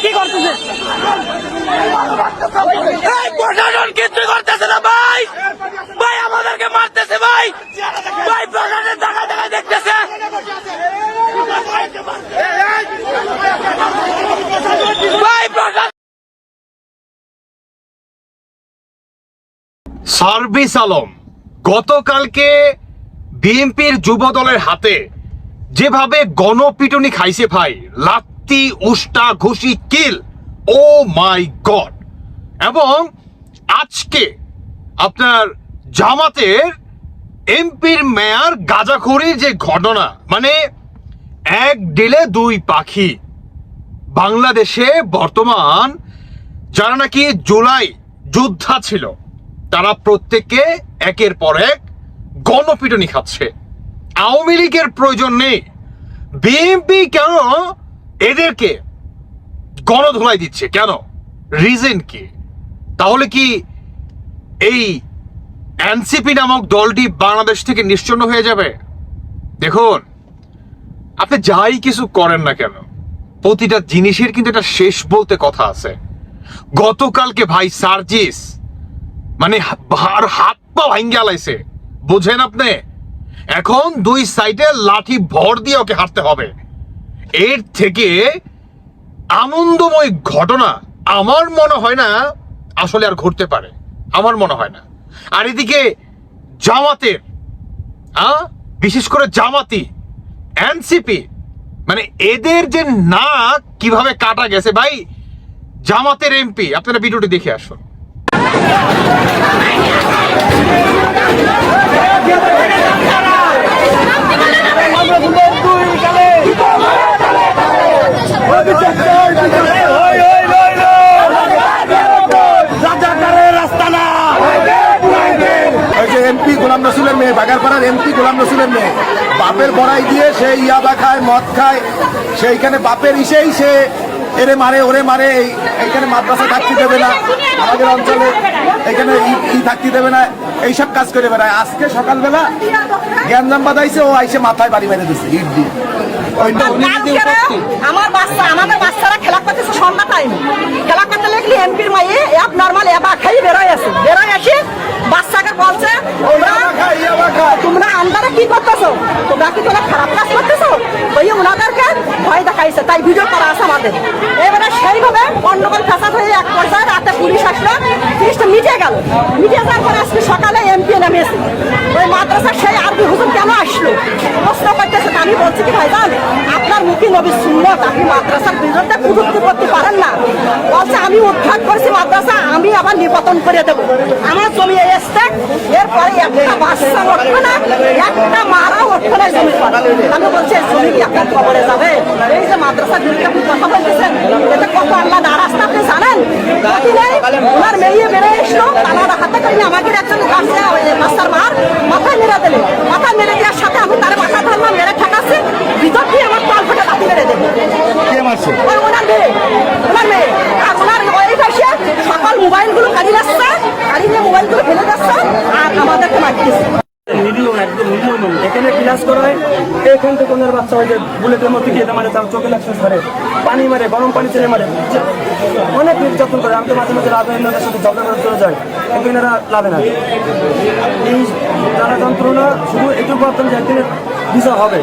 কি করতেছে প্রশাসন? কিছু করতেছে না ভাই, ভাই আমাদেরকে মারতেছে ভাই, ভাই প্রশাসন দেখা দেখা দেখতেছে। সার্ভিস আলম গতকালকে বিএনপির যুব দলের হাতে যেভাবে গণপিটুনি খাইছে ভাই, লাত্তি উষ্টা ঘুষি কিল, ও মাই গড। এবং আজকে আপনার জামাতের এমপির মেয়র গাঁজাখুরির যে ঘটনা, মানে এক ডিলে দুই পাখি। বাংলাদেশে বর্তমান যারা নাকি জুলাই যোদ্ধা ছিল তারা প্রত্যেকে একের পর এক গণপিটুনি খাচ্ছে। আওয়ামী লীগের প্রয়োজন নেই, বিএনপি কেন এদেরকে গণধোলাই দিচ্ছে? কেন? রিজন কি? তাহলে কি এই এনসিপি নামক দলটি বাংলাদেশ থেকে নিশ্চিহ্ন হয়ে যাবে? দেখুন, আপনি যাই কিছু করেন না কেন, প্রতিটা জিনিসের কিন্তু একটা শেষ বলতে কথা আছে। গতকালকে ভাই সার্জিস মানে হাত পা ভাঙ্গা লাইছে, বুঝেন আপনি? এখন দুই সাইডে লাঠি ভর দিয়ে ওকে হাঁটতে হবে। এর থেকে আনন্দময় ঘটনা আমার মনে হয় না আসলে আর ঘটতে পারে, আমার মনে হয় না। আর এদিকে জামাতের বিশেষ করে জামাতি এনসিপি, মানে এদের যে নাক কিভাবে কাটা গেছে ভাই। জামাতের এমপি, আপনারা ভিডিওটি দেখে আসুন। এমপি গোলাম রসুলের মেয়ে, বাগারপাড়ার এমপি গোলাম রসুলের মেয়ে, বাপের বড়াই দিয়ে সে ইয়াবা খায়, মদ খায়, সেইখানে বাপের ইসেই সে এরে মারে ওরে মারে। এইখানে মাদ্রাসা থাকতে দেবে না, আমাদের অঞ্চলে এখানে ই থাকতে দেবে না, এইসব কাজ করে বেড়ায়। আজকে সকালবেলা জ্ঞানজাম বাঁধাইছে, ও আইসে মাথায় বাড়ি মেরে দিচ্ছে ইট দিয়ে। আমার বাচ্চা, আমাদের বাচ্চারা খেলা করতেছে সন্ধ্যা টাইম, খেলা করতে লাগলে এমপির মাইয়ে এক নর্মাল এবার খাই বেরোয় আসে, বেরোয় আসি বাচ্চাকে বলছে তোমরা আন্দারে কি করতেছো, তোমরা কি তোমরা খারাপ কাজ করতেছো, ওই ওনাদেরকে ভয় দেখাইছে, তাই ভিডিও করা আছে আমাদের। এবারে সেইভাবে অন্যকল ফ্যাসাদ হয়ে এক পর্যায়ে রাতে পুলিশ আসলো, জিনিসটা মিটে গেল। মিটে যাওয়ার পরে আজকে সকালে এমপি নেমেছে, ওই মাদ্রাসার সেই আরবি হুজুর কেন আসলো প্রশ্ন করতেছে। আমি বলছি কি ভাইজান, আপনার মুখী নবী সুন্নত, আপনি মাদ্রাসার বিরুদ্ধে কটূক্তি করতে পারেন না। বলছে আমি উদ্ধার করেছি মাদ্রাসা, আমি আবার নিপতন করে দেবো, আমার জমি এসছে। এরপরে একটা বাচ্চা উঠবে না, একটা মারা উঠবে না জমি। আমি বলছি জমি কি আপনার খবরে যাবে? এই যে মাদ্রাসার বিরুদ্ধে আপনি কথা বলতেছেন, এতে কত আল্লাহ নারাজ আপনি জানেন? ওনার মেয়ে বেড়ে এসলো, তারা হাতে করে আমাকে একজন বাচ্চার মার মাথায় মেরে দিলেন। মাথায় মেরে দেওয়ার সাথে আমি তার মাথা ধরলাম, মেরে ঠেকাচ্ছি, ভিতর দিয়ে আমার পাল ফেটে লাঠি মেরে দেবো। ওনার মেয়ে, ওনার মেয়ে। আর ওনার ওই পাশে সকাল মোবাইলগুলো কাড়ি যাচ্ছে, কাড়ি নিয়ে মোবাইলগুলো ফেলে যাচ্ছে আর আমাদেরকে মারতেছে। এখানে ক্লাস করায়, এখান থেকে ওনার বাচ্চা হয় যে বুলেটের মধ্যে গিয়ে মারে, তার চোখে লাগছে ধরে, পানি মারে, গরম পানি ছেড়ে মারে, অনেক নির্যাতন করে। আমি তো মাঝে মাঝে রাতে এনাদের সাথে ঝগড়া করে চলে যাই, কিন্তু এনারা লাভে না। এই যারা যন্ত্রণা শুধু এটুকু ভাবতাম যে একদিনের বিচার হবে।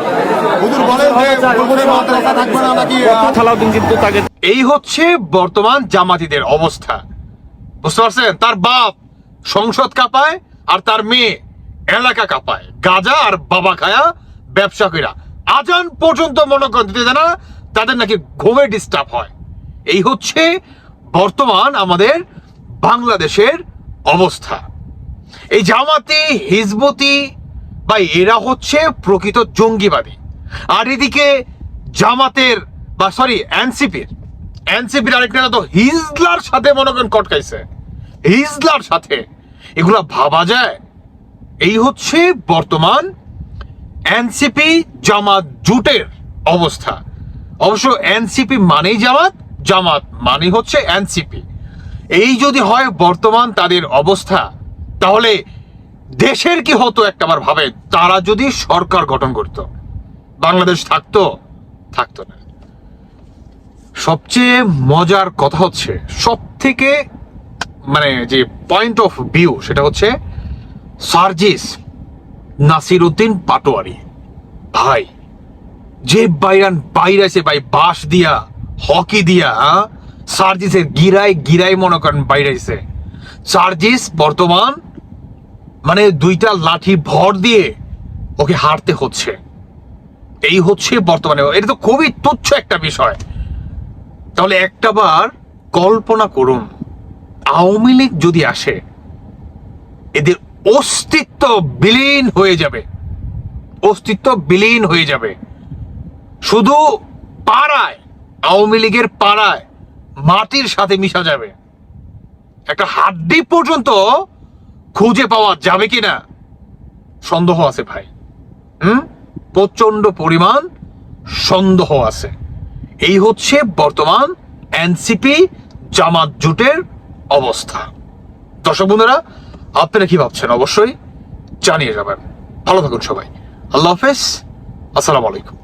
এই হচ্ছে বর্তমান জামাতিদের অবস্থা, বুঝতে পারছেন? তার বাপ সংসদ কাঁপায় আর তার মেয়ে এলাকা কাঁপায়, গাঁজা আর বাবা খায়া ব্যবসা কইরা আজান পর্যন্ত মনে করেন দিতে জানা, তাদের নাকি ঘুমে ডিস্টার্ব হয়। এই হচ্ছে বর্তমান আমাদের বাংলাদেশের অবস্থা। এই জামাতি হিজবুতি বা এরা হচ্ছে প্রকৃত জঙ্গিবাদী। আর এদিকে জামাতের বা সরি এনসিপির আরেকটা তো হিজলার সাথে মনে করেন কটকাইছে, হিজলার সাথে। এগুলা ভাবা যায়? এই হচ্ছে বর্তমান এনসিপি জামাত জোটের অবস্থা। অবশ্য এনসিপি মানেই জামাত, জামাত মানে হচ্ছে এনসিপি। এই যদি হয় বর্তমান তাদের অবস্থা, তাহলে দেশের কি হতো একটাবার ভাবে, তারা যদি সরকার গঠন করত, বাংলাদেশ থাকতো? থাকতো না। সবচেয়ে মজার কথা হচ্ছে, সব থেকে মানে যে পয়েন্ট অফ ভিউ, সেটা হচ্ছে সার্জিস নাসিরউদ্দিন পাটোয়ারি ভাই, যে বাইরাইছে ভাই, বাঁশ দিয়া, হকি দিয়া, সার্জিসের গিরায় মনে করেন বাইরাইছে। সার্জিস বর্তমান মানে 2টা লাঠি ভর দিয়ে ওকে হারতে হচ্ছে। এই হচ্ছে বর্তমানে, এটা তো খুবই তুচ্ছ একটা বিষয়। তাহলে একটাবার কল্পনা করুন, আওয়ামী লীগ যদি আসে, এদের অস্তিত্ব বিলীন হয়ে যাবে, অস্তিত্ব বিলীন হয়ে যাবে। শুধু পাড়ায়, আওয়ামী লীগের পাড়ায় মাটির সাথে মিশা যাবে। একটা হাড্ডি পর্যন্ত খুঁজে পাওয়া যাবে কিনা সন্দেহ আছে ভাই। প্রচন্ড পরিমাণ সন্দেহ আছে। এই হচ্ছে বর্তমান এনসিপি জামাত জোটের অবস্থা। দর্শক বন্ধুরা, আপনারা কি ভাবছেন অবশ্যই জানিয়ে যাবেন। ভালো থাকুন সবাই। আল্লাহ হাফেজ, আসসালামু আলাইকুম।